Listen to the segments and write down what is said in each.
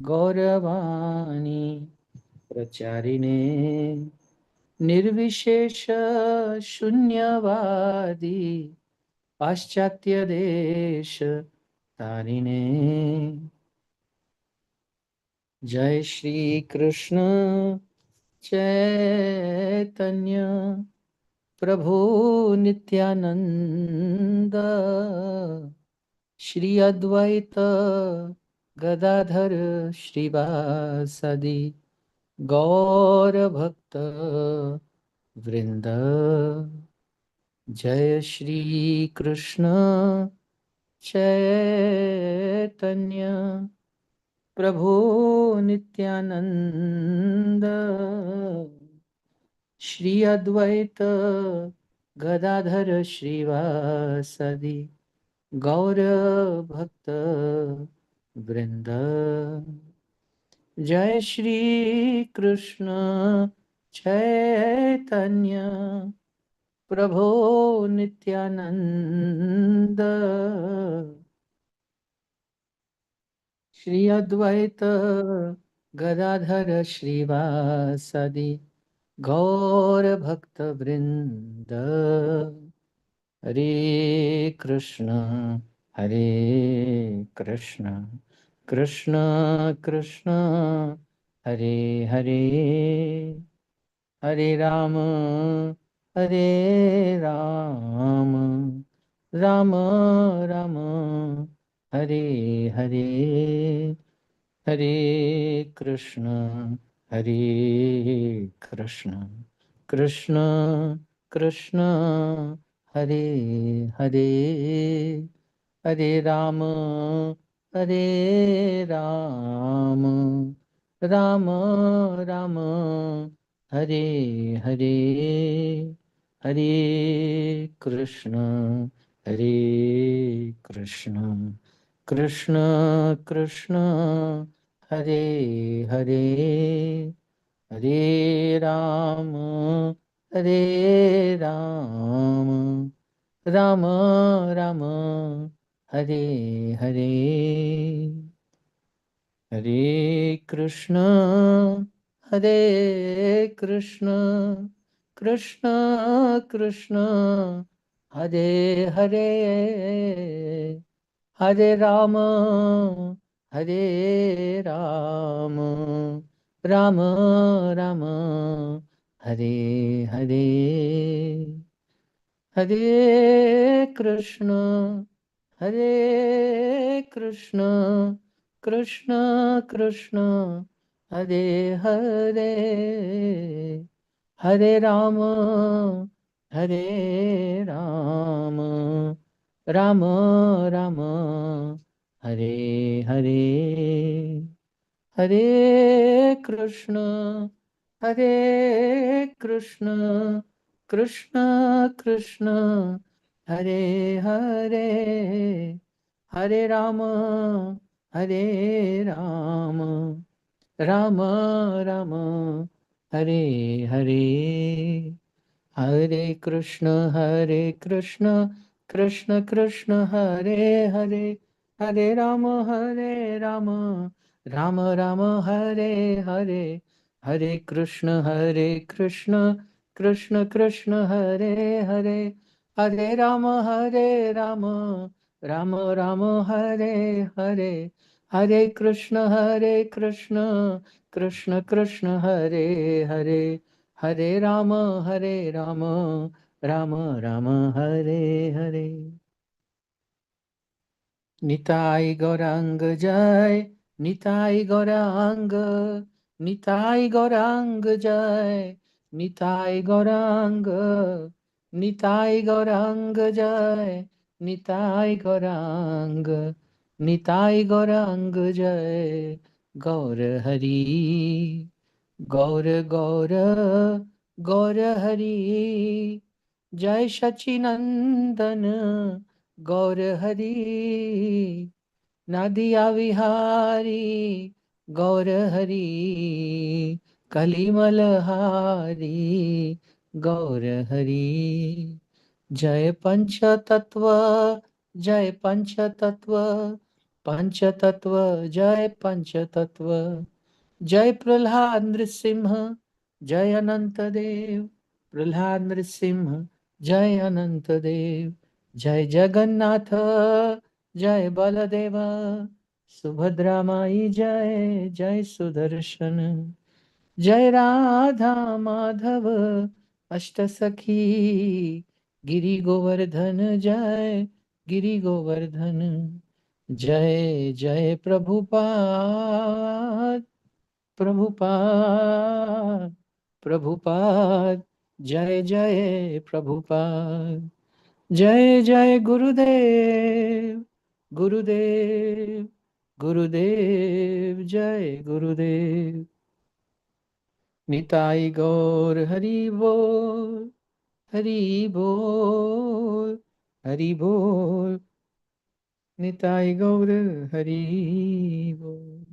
गौरवाणी प्रचारिणे निर्विशेष शून्यवादी पाश्चात्य देश तारिणे। जय श्री कृष्ण चैतन्य प्रभु नित्यानंद श्री अद्वैत गदाधर श्रीवासदि गौर भक्त वृंद। जय श्री कृष्ण चैतन्य प्रभु नित्यानंद श्री अद्वैत गदाधर श्रीवासदि गौर भक्त वृंद। जय श्री कृष्ण चैतन्य प्रभु नित्यानंद श्री अद्वैत गदाधर श्रीवासदि गौर भक्त वृंद। हरे कृष्ण कृष्ण कृष्ण हरे हरे, हरे राम राम राम हरे हरे। हरे कृष्ण कृष्ण कृष्ण हरे हरे, हरे राम राम राम हरे हरे। हरे कृष्ण कृष्ण कृष्ण हरे हरे, हरे राम राम राम हरे हरे। हरे कृष्ण कृष्ण कृष्ण हरे हरे, हरे राम राम राम हरे हरे। हरे कृष्ण कृष्ण कृष्ण हरे हरे, हरे राम राम राम हरे हरे। हरे कृष्ण कृष्ण कृष्ण हरे हरे, हरे राम राम राम हरे हरे। हरे कृष्ण कृष्ण कृष्ण हरे हरे, हरे राम राम राम हरे हरे। हरे कृष्ण कृष्ण कृष्ण हरे हरे, हरे राम राम राम हरे हरे। हरे कृष्ण कृष्ण कृष्ण हरे हरे, हरे राम राम राम हरे हरे। निताई गौरांग जय, निताई गौरांग, निताई गौरांग जय, निताई गौरांग, निताई गौरांग जय, निताई गौरांग, निताई गौरांग जय। गौर हरि गौर गौर गौर हरि, जय सचिनंदन गौर हरि। नदिया विहारी गौर हरि, कलिमल हारी गौर हरि। जय पंच तत्व Panchatattva, Jai Panchatattva, Jai Prahlad Nrsimha, Jai Anantadev, Prahlad Nrsimha, Jai Anantadev, Jai Jagannatha, Jai Baladeva, Subhadra Mai Jai, Jai Sudarshan, Jai Radha Madhava, Ashtasakhi, Giri Govardhan Jai, Giri Govardhan, Jai Jai Prabhupada, Prabhupada, Prabhupada, Jai Jai Prabhupada, Jai Jai Gurudev, Gurudev, Gurudev, Jai Gurudev. Nitai Gaur Hari Bol, Hari Bol, Hari Bol, Nitai Gaur Hari Bol.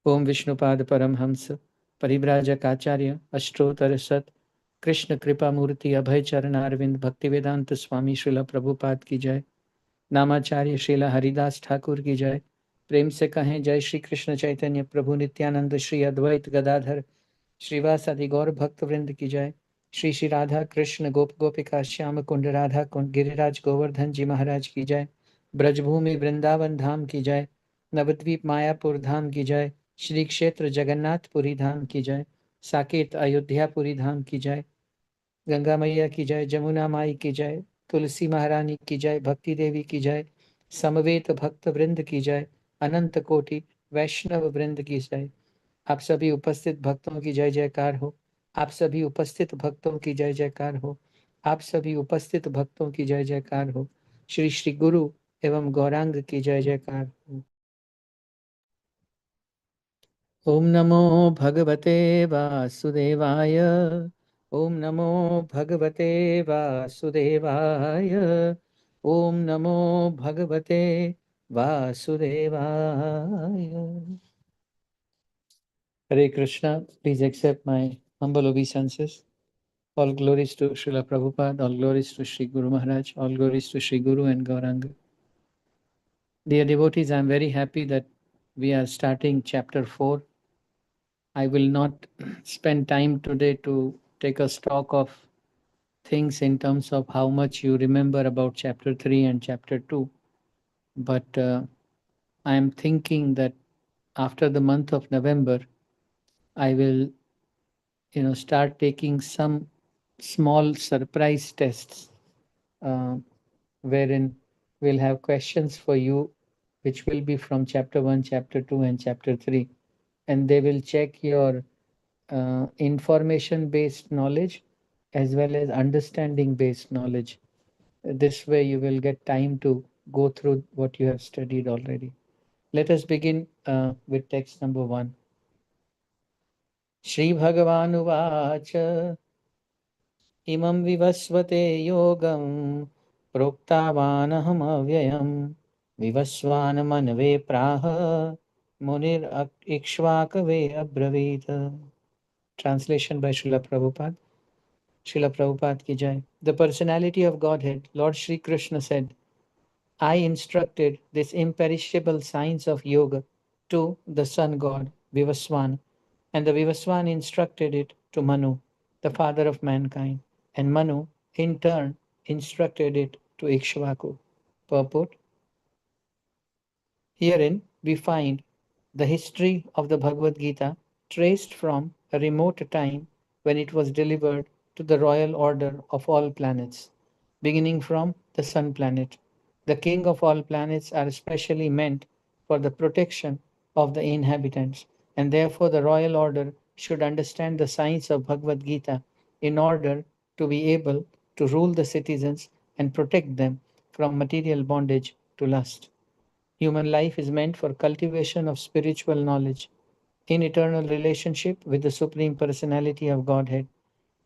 Om Vishnupada Paramhamsa, Paribrajak Acharya, Ashtotar Sat, Krishna Kripa Murti, Abhay Charan Arvind, Bhaktivedanta Swami Srila Prabhupada की जय, नामाचार्य श्रीला हरिदास ठाकुर की जय, प्रेम से कहें जय श्री कृष्ण चैतन्य प्रभु नित्यानंद श्री अद्वैत गदाधर श्रीवासादि गौर भक्त वृंद की जय, श्री श्री राधा कृष्ण गोप गोपिका श्याम कुंड राधा कुंड गिरिराज गोवर्धन जी महाराज की जय, ब्रजभूमि वृंदावन धाम की जय, नवद्वीप मायापुर धाम की जय, श्री क्षेत्र जगन्नाथपुरी धाम की जय, साकेत अयोध्यापुरी धाम की जय, गंगा मैया की जय, जमुना माई की जय, तुलसी महारानी की जय, भक्ति देवी की जय, समवेत भक्त वृंद की जय, अनंत कोटि वैष्णव वृंद की जय। आप सभी उपस्थित भक्तों की जय जयकार हो। आप सभी उपस्थित भक्तों की जय जयकार हो। आप सभी उपस्थित भक्तों की जय जयकार हो। श्री श्री गुरु एवं गौरांग की जय जयकार हो। ओम नमो भगवते वासुदेवाय। ओम नमो भगवते वासुदेवाय। ओम नमो भगवते वासुदेवाय। Hare Krishna, please accept my humble obeisances. All glories to Srila Prabhupada, all glories to Sri Guru Maharaj, all glories to Sri Guru and Gauranga. Dear devotees, I am very happy that we are starting chapter 4. I will not spend time today to take a stock of things in terms of how much you remember about chapter 3 and chapter 2. But I am thinking that after the month of November, I will start taking some small surprise tests wherein we'll have questions for you which will be from chapter 1, chapter 2 and chapter 3, and they will check your information based knowledge as well as understanding based knowledge. This way you will get time to go through what you have studied already. Let us begin with text number 1. Shri Bhagavan Uvacha Imam vivasvate yogam प्रोक्तावानहमव्ययम् Vivasvan मनवे प्राह मुनिर इक्ष्वाकवे अब्रवीत. Translation by Srila Prabhupada. Srila Prabhupada ki jai. The personality of Godhead, Lord Shri Krishna said, I instructed this imperishable science of yoga to the sun god Vivaswan, and the Vivaswan instructed it to Manu, the father of mankind, and Manu in turn instructed it to Ikshvaku. Purport. Herein we find the history of the Bhagavad Gita traced from a remote time when it was delivered to the royal order of all planets, beginning from the sun planet. The king of all planets are specially meant for the protection of the inhabitants, and therefore the royal order should understand the science of Bhagavad Gita in order to be able to rule the citizens and protect them from material bondage to lust. Human life is meant for cultivation of spiritual knowledge in eternal relationship with the Supreme Personality of Godhead,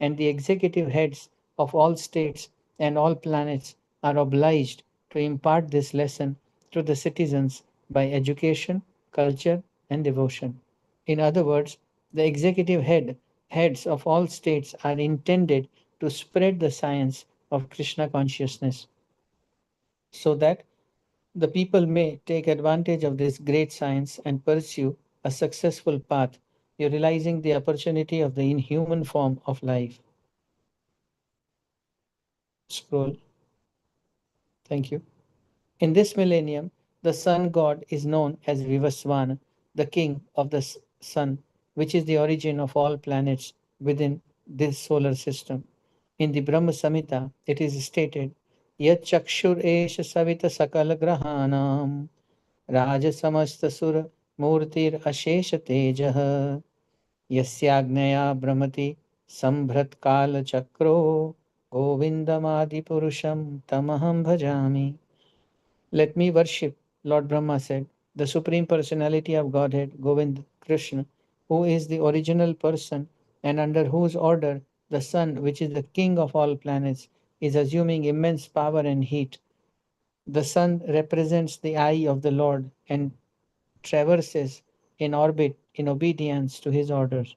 and the executive heads of all states and all planets are obliged to impart this lesson to the citizens by education, culture, and devotion. In other words, the executive heads of all states are intended to spread the science of Krishna consciousness so that The people may take advantage of this great science and pursue a successful path, utilizing the opportunity of the inhuman form of life. Scroll. Thank you. In this millennium, the sun god is known as Vivasvana, the king of the sun, which is the origin of all planets within this solar system. In the Brahma Samhita, it is stated, Yat chakshur esha savita sakala grahanam Rajasamastasura Murtir Ashesha Tejah Yasyagneya Brahmati Sambhrat Kala Chakro Govindamadi Purusham Tamaham Bhajami. Let me worship, Lord Brahma said, the Supreme Personality of Godhead, Govind Krishna, who is the original person and under whose order the sun, which is the king of all planets, is assuming immense power and heat. The sun represents the eye of the Lord and traverses in orbit in obedience to his orders.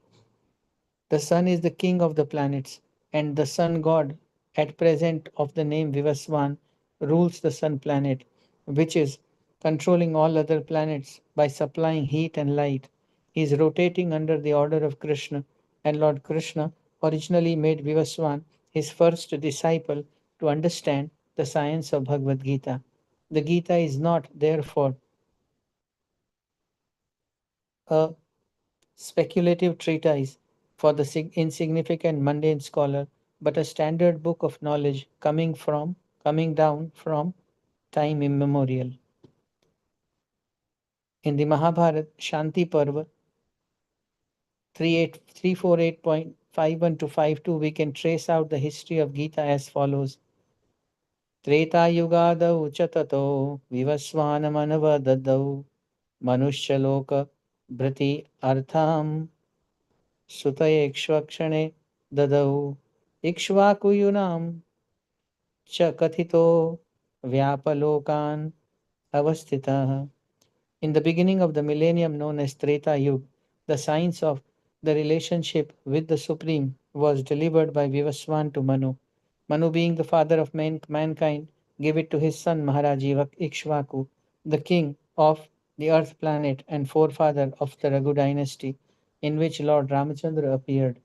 The sun is the king of the planets, and the sun god, at present of the name Vivaswan, rules the sun planet, which is controlling all other planets by supplying heat and light. He is rotating under the order of Krishna, and Lord Krishna originally made Vivaswan his first disciple to understand the science of Bhagavad Gita. The Gita is not, therefore, a speculative treatise for the insignificant mundane scholar, but a standard book of knowledge coming down from time immemorial. In the Mahabharata Shanti Parva 348.51 to 52, we can trace out the history of Gita as follows. Treta Yugadau Chatato Vivasvanamanavadadau Manushaloka Bhrati Artham Sutaya Ikshvakshane Dadau Ikshvakuyunam Cha Kathito Vyapalokan Avastitah. In the beginning of the millennium known as Treta Yuga, the science of the relationship with the Supreme was delivered by Vivaswan to Manu. Manu, being the father of mankind, gave it to his son Maharaj Ikshvaku, the king of the earth planet and forefather of the Raghu dynasty, in which Lord Ramachandra appeared.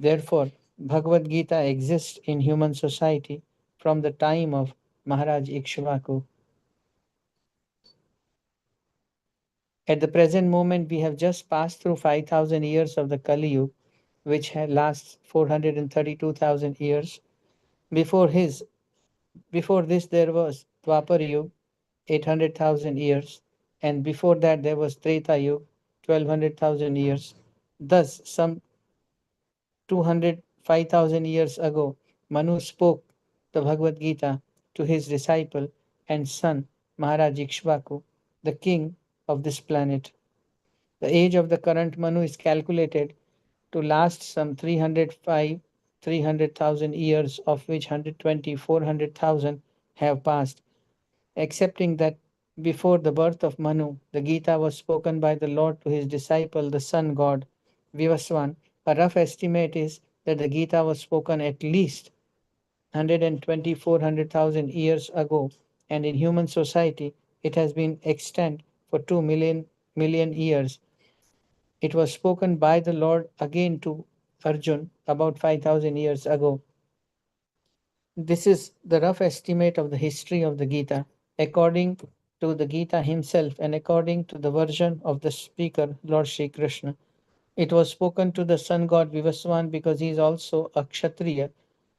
Therefore, Bhagavad Gita exists in human society from the time of Maharaj Ikshvaku. At the present moment, we have just passed through 5,000 years of the Kali Yuga, which lasts 432,000 years. Before this, there was Dwapar Yuga, 800,000 years, and before that, there was Treta Yuga, 1,200,000 years. Thus, some 205,000 years ago, Manu spoke the Bhagavad Gita to his disciple and son Maharaj Ikshvaku, the king of this planet. The age of the current Manu is calculated to last some 300,000 years, of which 120, 400,000 have passed. Accepting that before the birth of Manu, the Gita was spoken by the Lord to his disciple, the sun god Vivaswan, a rough estimate is that the Gita was spoken at least 120, 400,000 years ago, and in human society it has been extant for 2 million years. It was spoken by the Lord again to Arjun about 5,000 years ago. This is the rough estimate of the history of the Gita, according to the Gita himself and according to the version of the speaker, Lord Sri Krishna. It was spoken to the sun god Vivaswan because he is also a Kshatriya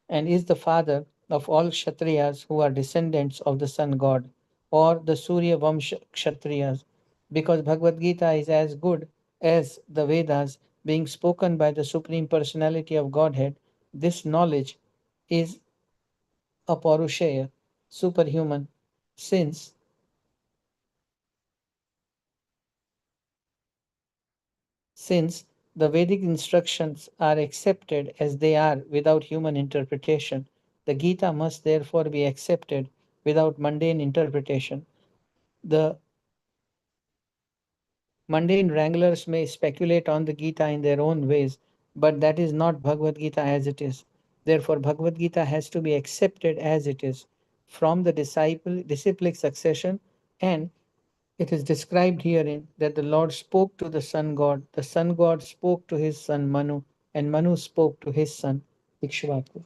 and is the father of all Kshatriyas who are descendants of the sun god, or the Surya Vamsha Kshatriyas, because Bhagavad Gita is as good as the Vedas, being spoken by the Supreme Personality of Godhead. This knowledge is a Parushaya, superhuman, since since the Vedic instructions are accepted as they are without human interpretation. The Gita must therefore be accepted without mundane interpretation. The mundane wranglers may speculate on the Gita in their own ways, but that is not Bhagavad Gita as it is. Therefore, Bhagavad Gita has to be accepted as it is, from the disciplic succession And it is described herein that the Lord spoke to the sun god spoke to his son Manu, and Manu spoke to his son Ikshvaku.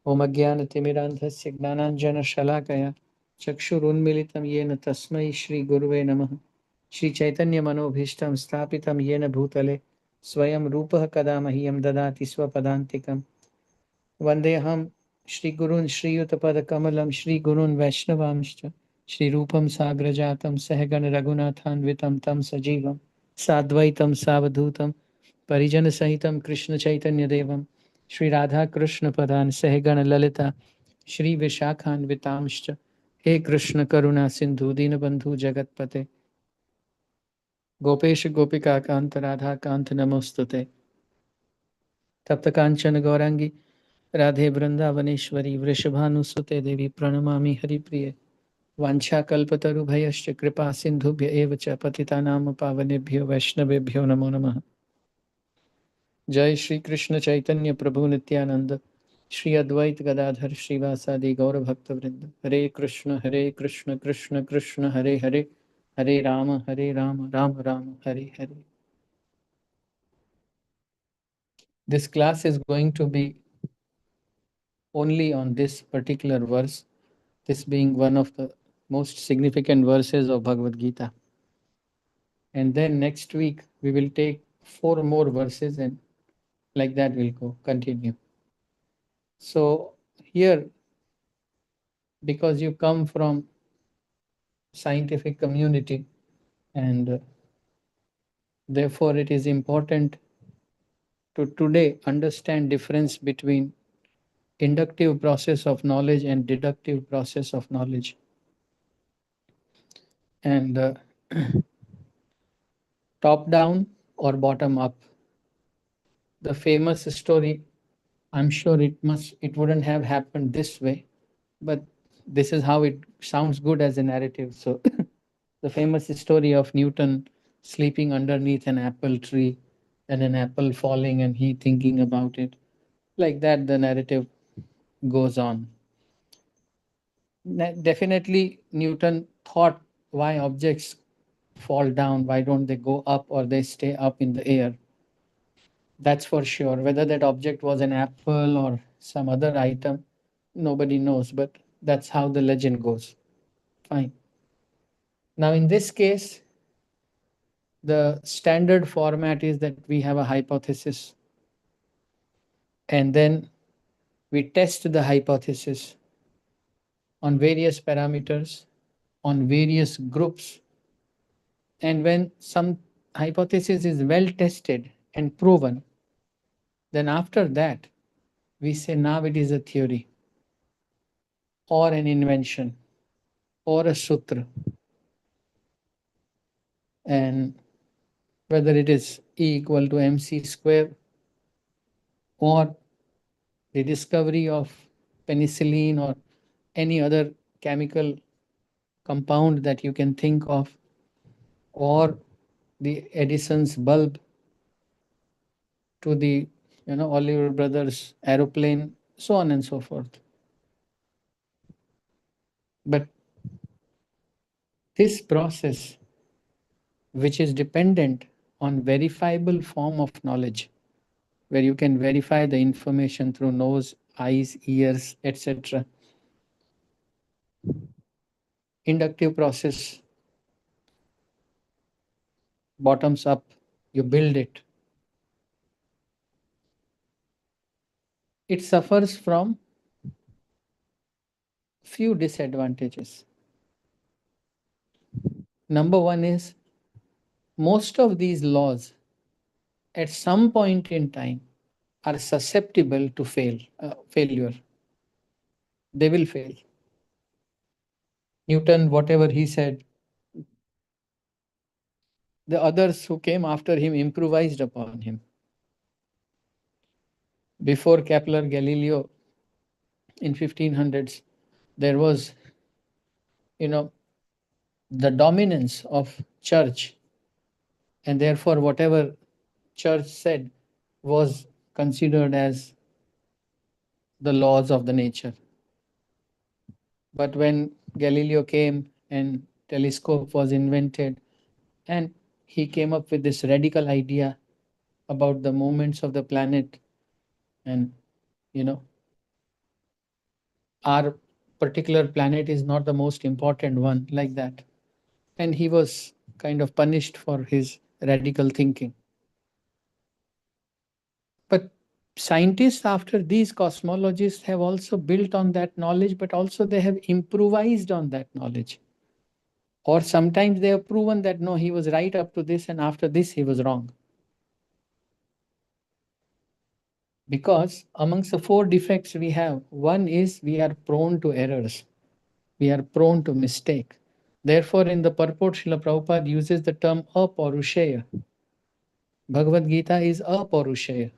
Om Ajnanatimirandhasya Gnananjana Shalakaya Chakshurunmilitam Yena Tasmai Shri Guruve Namaha. Shri Chaitanya Manobhishtam Sthapitam Yena Bhutale Swayam Rupah Kada Mahyam Dadati Swapadantikam. Vandeham Shri Gurun Shri Utapada Kamalam Shri Gurun Vaishnavamscha Shri Rupam Sagrajatam Sahagan Raghunathan Vitam Tam Sajivam Sadvaitam Savadhutam Parijana Sahitam Krishna Chaitanya Devam Shri Radha Krishna Padan Sahagana Lalita Shri Vishakhan Vitamscha. He Krishna Karuna Sindhu Dinabandhu Jagatpate Gopesh Gopika Kanta Radha Kanta Namostute Tapta Kanchana Gaurangi Radhe Vrindavaneshwari वृषभानुसुते देवी प्रणमामि हरिप्रिये वाञ्छाकल्पतरुभयश्च कृपा सिन्धुभ्य एव च पतितानां पावनेभ्यो वैष्णवेभ्यो नमो नमः। जय श्री कृष्ण चैतन्य प्रभु नित्यानंद श्री अद्वैत गदाधर श्रीवासादि गौर भक्तवृंद। हरे कृष्ण कृष्ण कृष्ण हरे हरे, हरे Ram Ram Ram Hare Hare. This class is going to be only on this particular verse, this being one of the most significant verses of Bhagavad Gita. And then next week we will take 4 more verses, and like that we'll go continue. So here, because you come from scientific community, and therefore it is important to today understand difference between inductive process of knowledge and deductive process of knowledge. And top down or bottom up. The famous story, I'm sure it wouldn't have happened this way, but this is how it sounds good as a narrative. So the famous story of Newton sleeping underneath an apple tree and an apple falling and he thinking about it. Like that, the narrative goes on. Definitely, Newton thought, why objects fall down? Why don't they go up or they stay up in the air? That's for sure. Whether that object was an apple or some other item, nobody knows, but that's how the legend goes. Fine. Now, in this case, the standard format is that we have a hypothesis and then we test the hypothesis on various parameters, on various groups. And when some hypothesis is well tested and proven, then after that, we say now it is a theory or an invention or a sutra. And whether it is E equal to mc square or the discovery of penicillin or any other chemical compound that you can think of, or the Edison's bulb to the Oliver Brothers aeroplane, so on and so forth. But this process, which is dependent on verifiable form of knowledge, where you can verify the information through nose, eyes, ears, etc. Inductive process, bottoms up, you build it. It suffers from few disadvantages. Number one is most of these laws at some point in time are susceptible to failure. They will fail. Newton, whatever he said, the others who came after him improvised upon him. Before Kepler, Galileo, in 1500s, there was, the dominance of church, and therefore whatever church said was considered as the laws of the nature. But when Galileo came and telescope was invented, and he came up with this radical idea about the movements of the planet. And you know, our particular planet is not the most important one, like that. And he was kind of punished for his radical thinking. But scientists, after these cosmologists, have also built on that knowledge, but also they have improvised on that knowledge. Or sometimes they have proven that no, he was right up to this, and after this, he was wrong. Because amongst the four defects we have, one is we are prone to errors, we are prone to mistake. Therefore, in the purport, Srila Prabhupada uses the term apaurusheya. Bhagavad Gita is apaurusheya,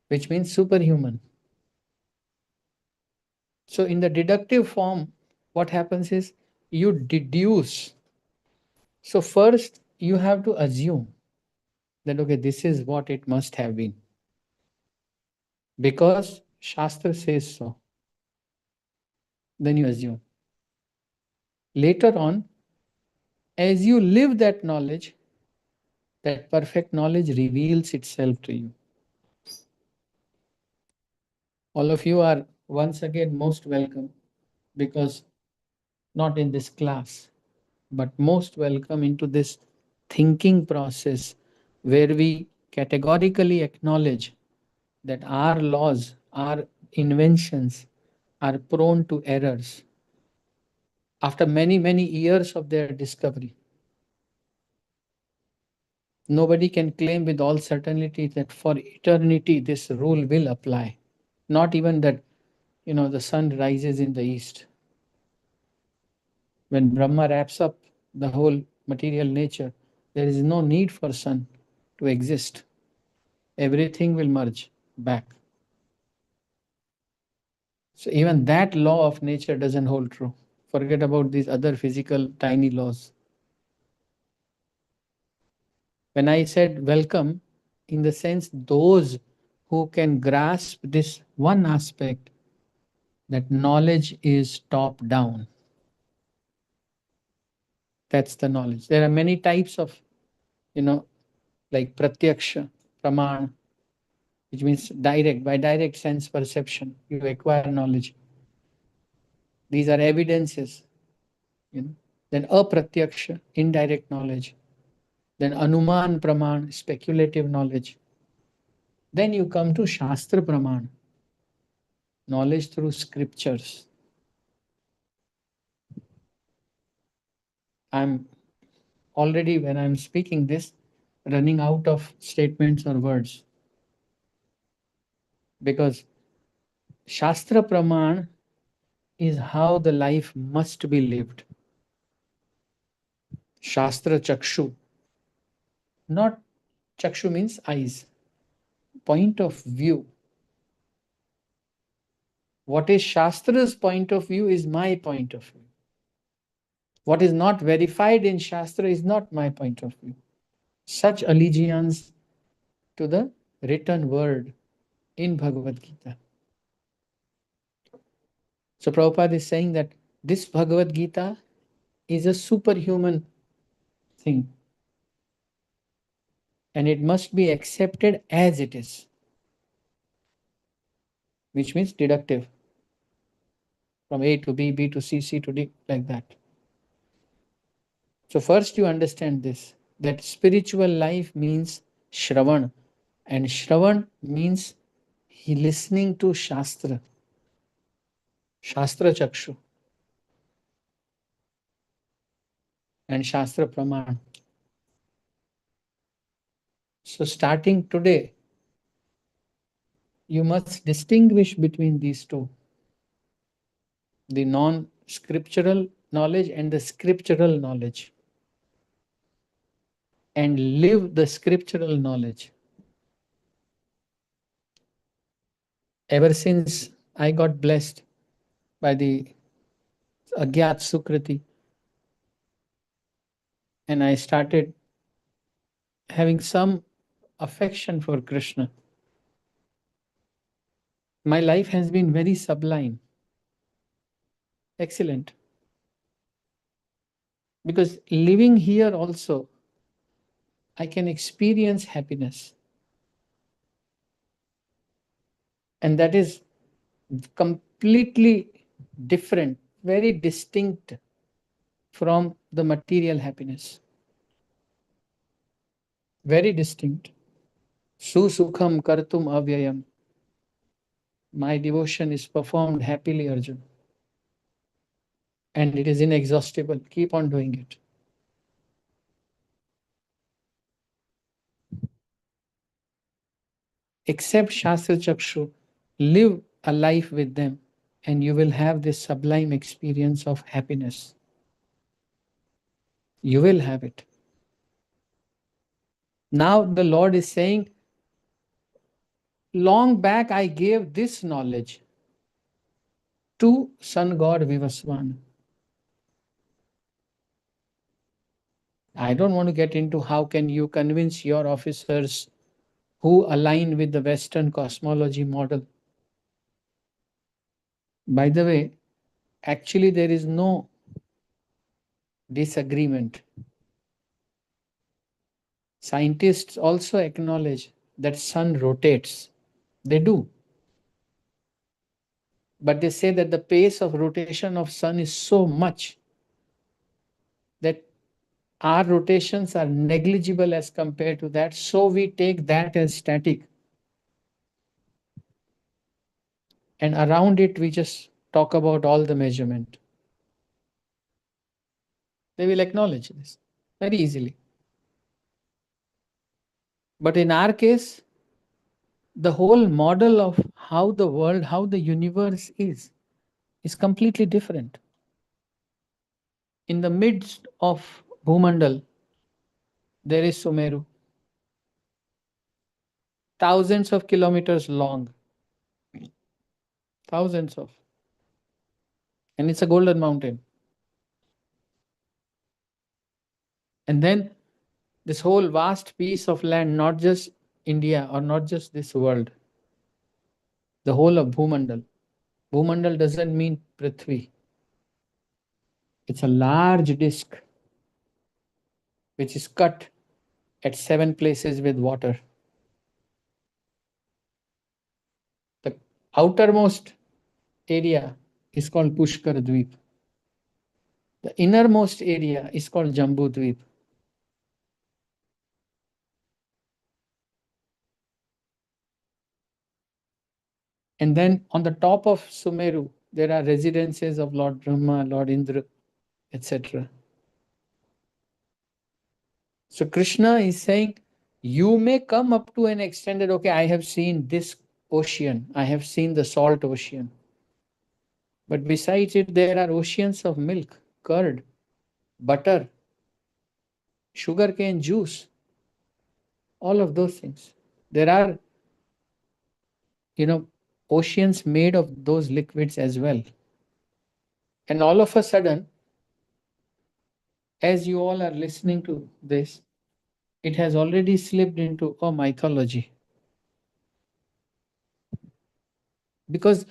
which means superhuman. So, in the deductive form, what happens is you deduce. So, first you have to assume that, okay, this is what it must have been because Shastra says so. Then you assume. Later on, as you live that knowledge, that perfect knowledge reveals itself to you. All of you are once again most welcome, because not in this class, but most welcome into this thinking process where we categorically acknowledge that our laws, our inventions are prone to errors after many, many years of their discovery. Nobody can claim with all certainty that for eternity this rule will apply. Not even that, the sun rises in the east. When Brahma wraps up the whole material nature, there is no need for sun to exist. Everything will merge back. So even that law of nature doesn't hold true. Forget about these other physical tiny laws. When I said welcome, in the sense those who can grasp this one aspect, that knowledge is top down. That's the knowledge. There are many types of, like pratyaksha, praman, which means direct, by direct sense perception, you acquire knowledge. These are evidences. Then apratyaksha, indirect knowledge. Then anuman praman, speculative knowledge. Then you come to shastra praman, knowledge through scriptures. I'm already, when I'm speaking this, running out of statements or words, because shastra praman is how the life must be lived. Shastra chakshu, not chakshu means eyes, point of view. What is Shastra's point of view is my point of view. What is not verified in Shastra is not my point of view. Such allegiance to the written word in Bhagavad Gita. So Prabhupada is saying that this Bhagavad Gita is a superhuman thing, and it must be accepted as it is, which means deductive, from A to B, B to C, C to D, like that. So first you understand this, that spiritual life means Shravan, and Shravan means he listening to Shastra, Shastra Chakshu, and Shastra Praman. So starting today, you must distinguish between these two, the non-scriptural knowledge and the scriptural knowledge, and live the scriptural knowledge. Ever since I got blessed by the Agyat Sukriti, and I started having some affection for Krishna, my life has been very sublime, excellent. Because living here also, I can experience happiness. And that is completely different, very distinct from the material happiness. Very distinct. Susukham kartum avyayam. My devotion is performed happily, Arjun. And it is inexhaustible. Keep on doing it. Accept Shastra Chakshu. Live a life with them, and you will have this sublime experience of happiness. You will have it. Now the Lord is saying, long back I gave this knowledge to Sun God Vivasvana. I don't want to get into how can you convince your officers who align with the Western cosmology model. By the way, actually there is no disagreement. Scientists also acknowledge that sun rotates. They do. But they say that the pace of rotation of sun is so much that our rotations are negligible as compared to that. So we take that as static. And around it, we just talk about all the measurement. They will acknowledge this very easily. But in our case, the whole model of how the world, how the universe is completely different. In the midst of Bhumandal, there is Sumeru, thousands of kilometers long, thousands of, and it's a golden mountain. And then this whole vast piece of land, not just India or not just this world, the whole of Bhumandal. Bhumandal doesn't mean Prithvi. It's a large disk which is cut at 7 places with water. The outermost area is called Pushkar Dweep. The innermost area is called Jambu Dweep. And then on the top of Sumeru, there are residences of Lord Brahma, Lord Indra, etc. So Krishna is saying, you may come up to an extent that, okay, I have seen this ocean, I have seen the salt ocean. But besides it, there are oceans of milk, curd, butter, sugarcane juice, all of those things. There are, oceans made of those liquids as well. And all of a sudden, as you all are listening to this, it has already slipped into a mythology. Because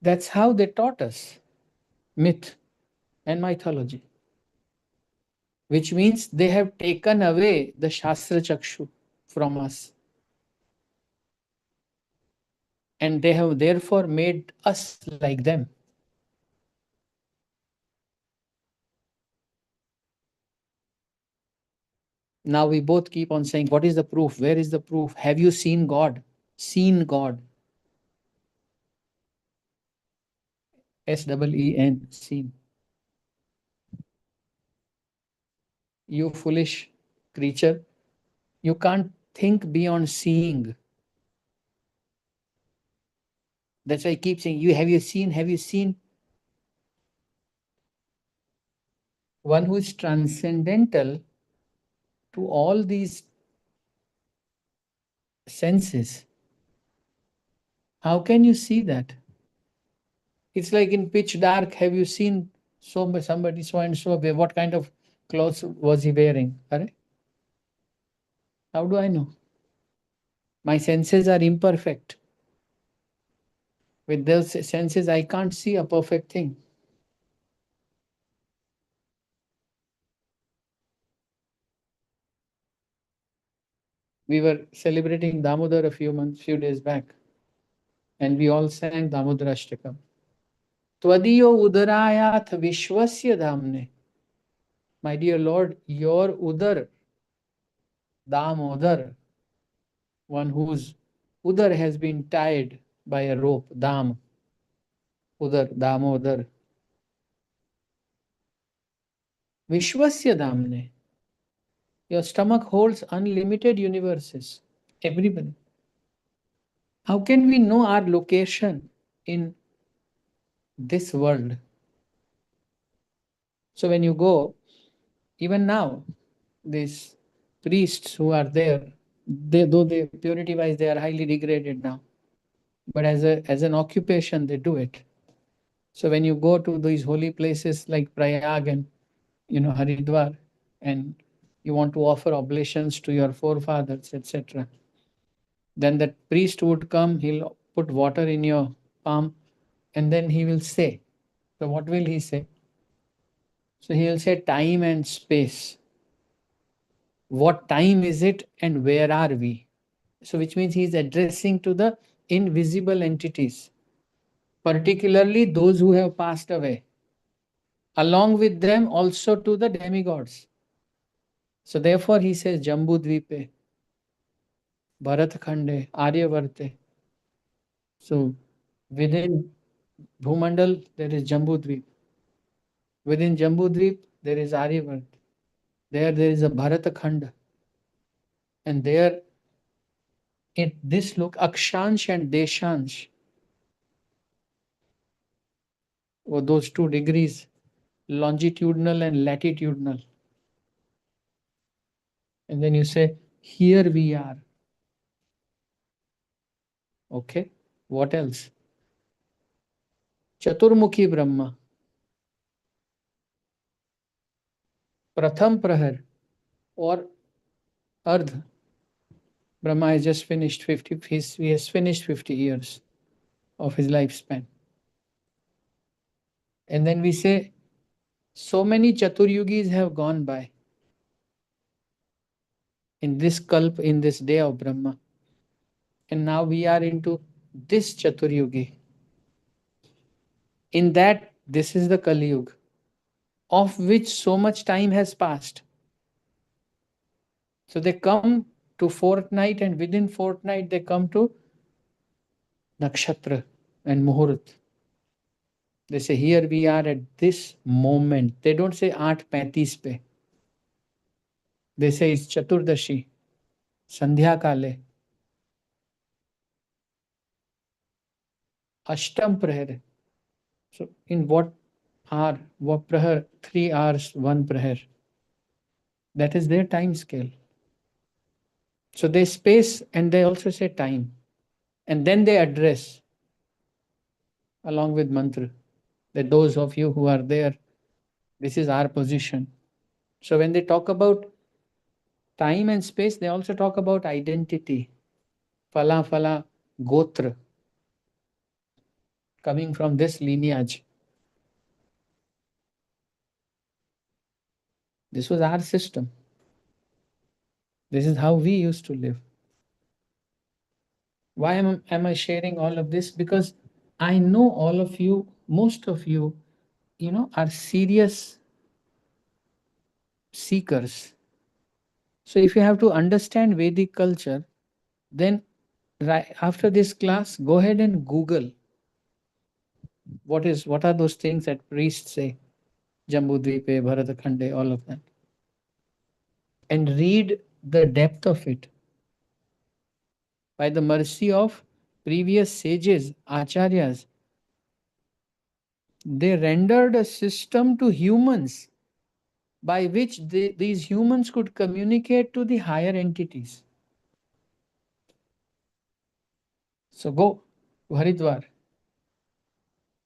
that's how they taught us myth and mythology. Which means they have taken away the Shastra Chakshu from us. And they have therefore made us like them. Now we both keep on saying, what is the proof? Where is the proof? Have you seen God? Seen God. SEEN, seen. You foolish creature. You can't think beyond seeing. That's why I keep saying, have you seen? Have you seen? One who is transcendental to all these senses. How can you see that? It's like in pitch dark. Have you seen somebody so and so? What kind of clothes was he wearing? How do I know? My senses are imperfect. With those senses, I can't see a perfect thing. We were celebrating Damodar a few days back, and we all sang Damodarashtakam. Tvadiyo udarayath vishwasya damne. My dear Lord, your udar, Damodar, one whose udar has been tied by a rope, Dam, udar, Damodar. Vishwasya damne. Your stomach holds unlimited universes. Everybody. How can we know our location in this world? So when you go, even now, these priests who are there, though they purity wise they are highly degraded now, but as an occupation they do it. So when you go to these holy places like Prayag and Haridwar, and you want to offer oblations to your forefathers, etc., then that priest would come, he'll put water in your palm, and then he will say, so what will he say? So he will say time and space. What time is it and where are we? So which means he is addressing to the invisible entities, particularly those who have passed away. Along with them also to the demigods. So therefore he says Jambudvipe, Bharatkhande, Aryavarte. So within Bhumandal there is Jambudvip. Within Jambudvip there is Aryavart. There is a Bharatakhand. And there in this look Akshansh and Deshansh, or those 2 degrees, longitudinal and latitudinal. And then you say, here we are. Okay, what else? Chaturmukhi Brahma. Pratham Prahar or Ardh. Brahma has just finished 50, he has finished 50 years of his lifespan. And then we say, so many Chaturyugis have gone by in this Kalp, in this day of Brahma. And now we are into this Chaturyugi. In that, this is the Kali Yuga, of which so much time has passed. So they come to fortnight, and within fortnight they come to Nakshatra and Muhurat. They say, here we are at this moment. They don't say 8:35 pe. They say it's Chaturdashi, Sandhya Kale, Ashtam Prahar. So in what hour, what Prahar? 3 hours, 1 Prahar. That is their time scale. So they space and they also say time. And then they address along with mantra that those of you who are there, this is our position. So when they talk about time and space, they also talk about identity. Phala Phala Gotra, coming from this lineage. This was our system. This is how we used to live. Why am I sharing all of this? Because I know all of you, most of you, are serious seekers. So if you have to understand Vedic culture, then right after this class, go ahead and Google what are those things that priests say, Jambudvipe, Bharatakhande, all of that, and read the depth of it. By the mercy of previous sages, acharyas, they rendered a system to humans by which these humans could communicate to the higher entities. So go to Haridwar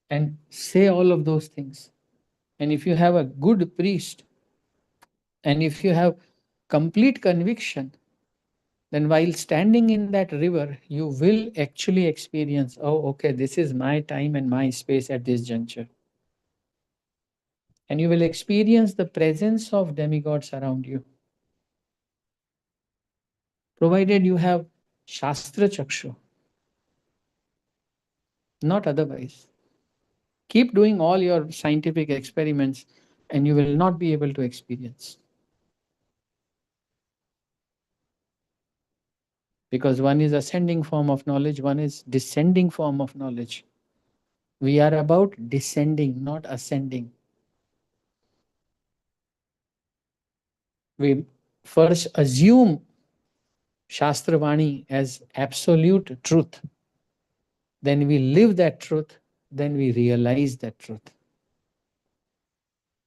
and say all of those things. And if you have a good priest, and if you have complete conviction, then while standing in that river, you will actually experience, oh, okay, this is my time and my space at this juncture. And you will experience the presence of demigods around you. provided you have Shastra Chakshu, not otherwise. Keep doing all your scientific experiments and you will not be able to experience. Because one is ascending form of knowledge, one is descending form of knowledge. We are about descending, not ascending. We first assume Shastravani as absolute truth. Then we live that truth, then we realize that truth.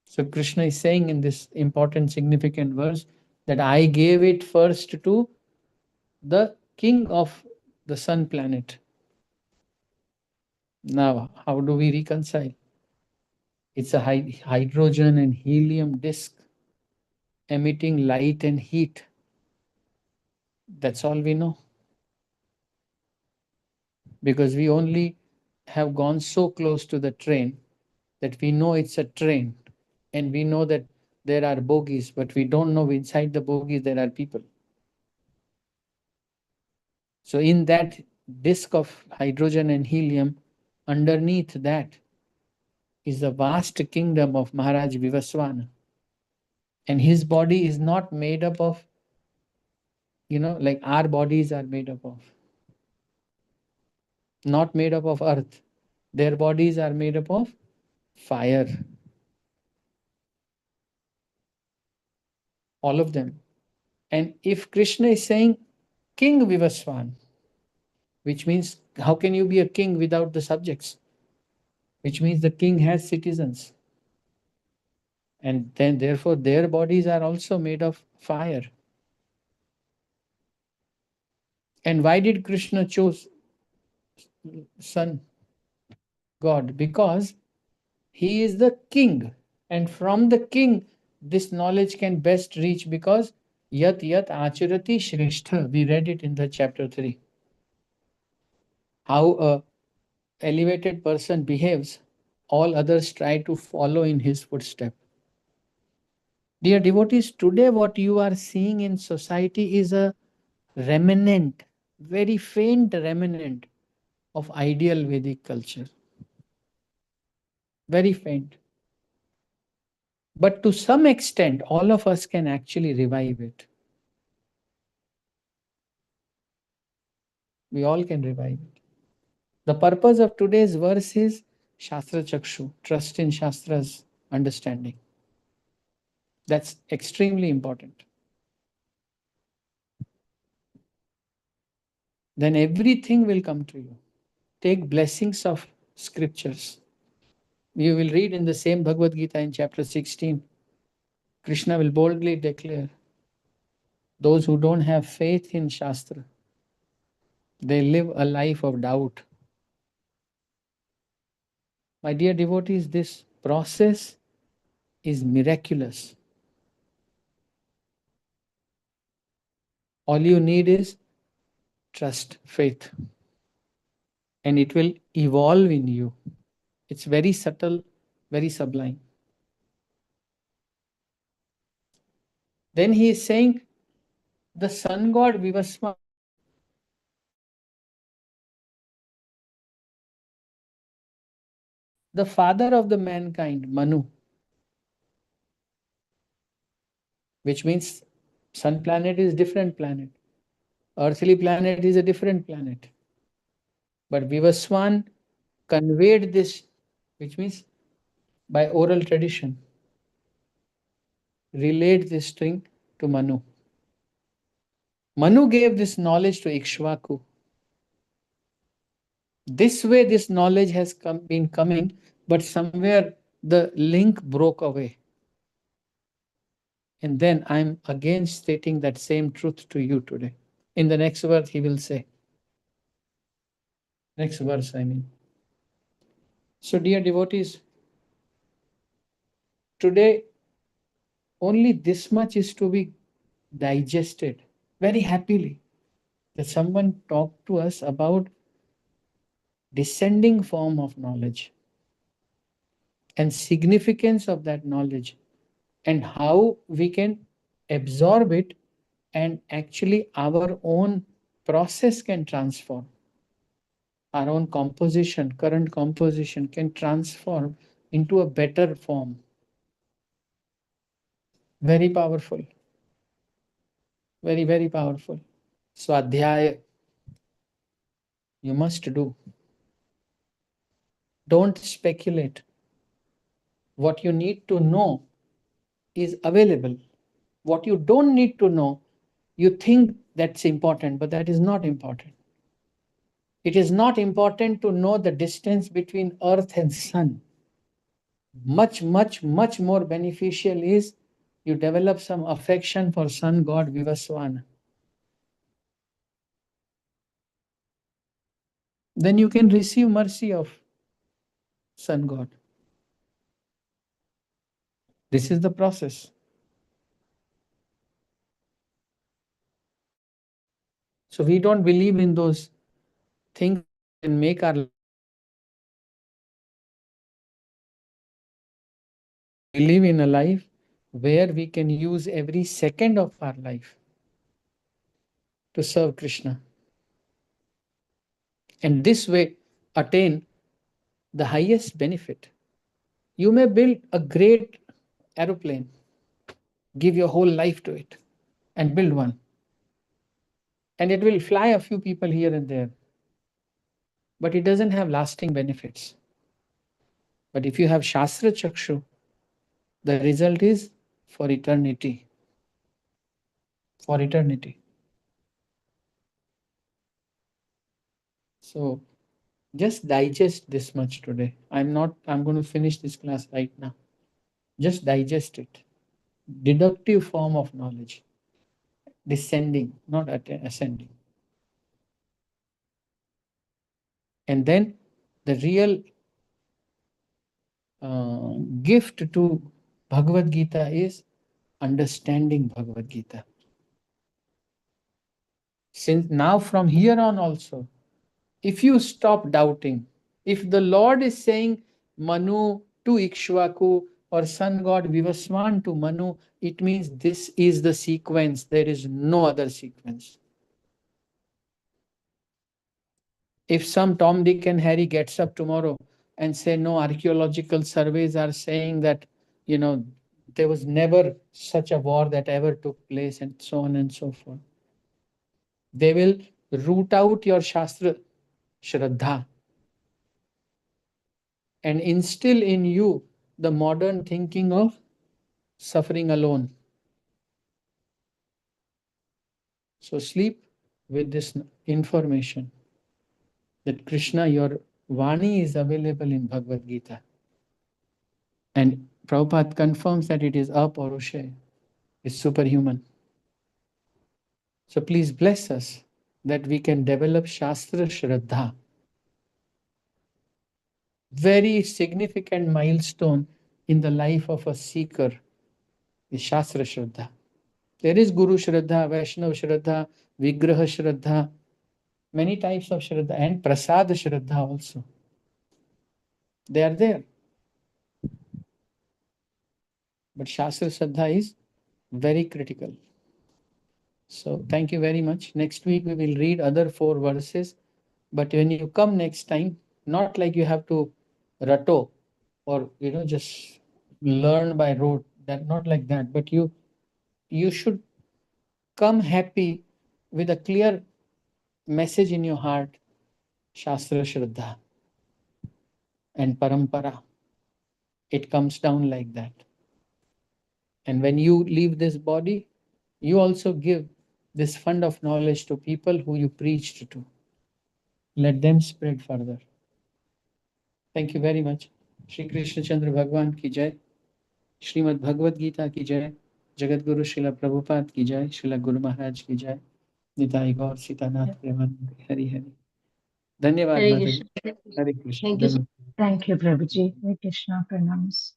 So Krishna is saying in this important, significant verse that I gave it first to the king of the sun planet. Now, how do we reconcile? It's a hydrogen and helium disk emitting light and heat. That's all we know. Because we only have gone so close to the train that we know it's a train and we know that there are bogies, but we don't know inside the bogies there are people. So in that disk of hydrogen and helium, underneath that is the vast kingdom of Maharaj Vivasvana. And his body is not made up of, like our bodies are made up of. Not made up of earth. Their bodies are made up of fire. All of them. And if Krishna is saying King Vivaswan, which means how can you be a king without the subjects? Which means the king has citizens. And then therefore their bodies are also made of fire. And why did Krishna choose Son God? Because he is the king. And from the king, this knowledge can best reach because Yat Yat Acharati Shrestha. We read it in the chapter 3. How a elevated person behaves, all others try to follow in his footstep. Dear devotees, today what you are seeing in society is a remnant, very faint remnant of ideal Vedic culture. Very faint. But to some extent, all of us can actually revive it. We all can revive it. The purpose of today's verse is Shastra Chakshu, trust in Shastra's understanding. That's extremely important. Then everything will come to you. Take blessings of scriptures. You will read in the same Bhagavad Gita in chapter 16. Krishna will boldly declare, those who don't have faith in Shastra, they live a life of doubt. My dear devotees, this process is miraculous. All you need is trust, faith, and it will evolve in you. It's very subtle, very sublime. Then he is saying, the sun god Vivasma, the father of the mankind, Manu, which means sun planet is different planet. Earthly planet is a different planet. But Vivaswan conveyed this, which means by oral tradition, relayed this thing to Manu. Manu gave this knowledge to Ikshvaku. This way, this knowledge has been coming, but somewhere the link broke away. And then I'm again stating that same truth to you today. In the next verse, he will say. Next verse, I mean. So, dear devotees, today only this much is to be digested very happily. That someone talked to us about descending form of knowledge and significance of that knowledge and how we can absorb it And actually our own process can transform. Our own composition, current composition can transform into a better form. Very powerful. Very, very powerful. Swadhyaya, you must do. Don't speculate. What you need to know is available. What you don't need to know, you think that's important, but that is not important. It is not important to know the distance between earth and sun. Much, much, much more beneficial is you develop some affection for sun god Vivaswana. Then you can receive mercy of sun god. This is the process. So we don't believe in those things and make our we live in a life where we can use every second of our life to serve Krishna. And this way attain the highest benefit. You may build a great aeroplane, give your whole life to it, and build one. And it will fly a few people here and there, but it doesn't have lasting benefits. But if you have Shastra Chakshu, the result is for eternity. For eternity. So just digest this much today. I'm going to finish this class right now. Just digest it. Deductive form of knowledge. Descending, not ascending. And then the real gift to Bhagavad Gita is understanding Bhagavad Gita. Since now from here on also, if you stop doubting, if the Lord is saying Manu to Ikshvaku or sun god Vivaswan to Manu, it means this is the sequence. There is no other sequence. If some Tom, Dick and Harry gets up tomorrow and say no, archaeological surveys are saying that, there was never such a war that ever took place and so on and so forth. They will root out your Shastra Shraddha and instill in you the modern thinking of suffering alone. So sleep with this information that Krishna, your Vani is available in Bhagavad Gita. And Prabhupada confirms that it is apurusha, is superhuman. So please bless us that we can develop Shastra Shraddha. Very significant milestone in the life of a seeker is Shastra Shraddha. There is Guru Shraddha, Vaishnava Shraddha, Vigraha Shraddha, many types of Shraddha, and Prasad Shraddha also. They are there. But Shastra Shraddha is very critical. So thank you very much. Next week we will read other 4 verses. But when you come next time, not like you have to ratto or just learn by rote, that not like that, but you should come happy with a clear message in your heart, Shastra Shraddha and Parampara. It comes down like that. And when you leave this body, you also give this fund of knowledge to people who you preached to. Let them spread further. Thank you very much. Shri Krishna Chandra Bhagwan ki jai. Shrimad Bhagavad Gita की जय. जगत गुरु श्रील प्रभुपाद की जय. श्रील गुरु महाराज की जय. निताई गौर सीतानाथ प्रेमानंद. हरि हरि. धन्यवाद Hare माता जी. Krishna. Hare Krishna. Thank you, Prabhuji. Hare Krishna. Pranams.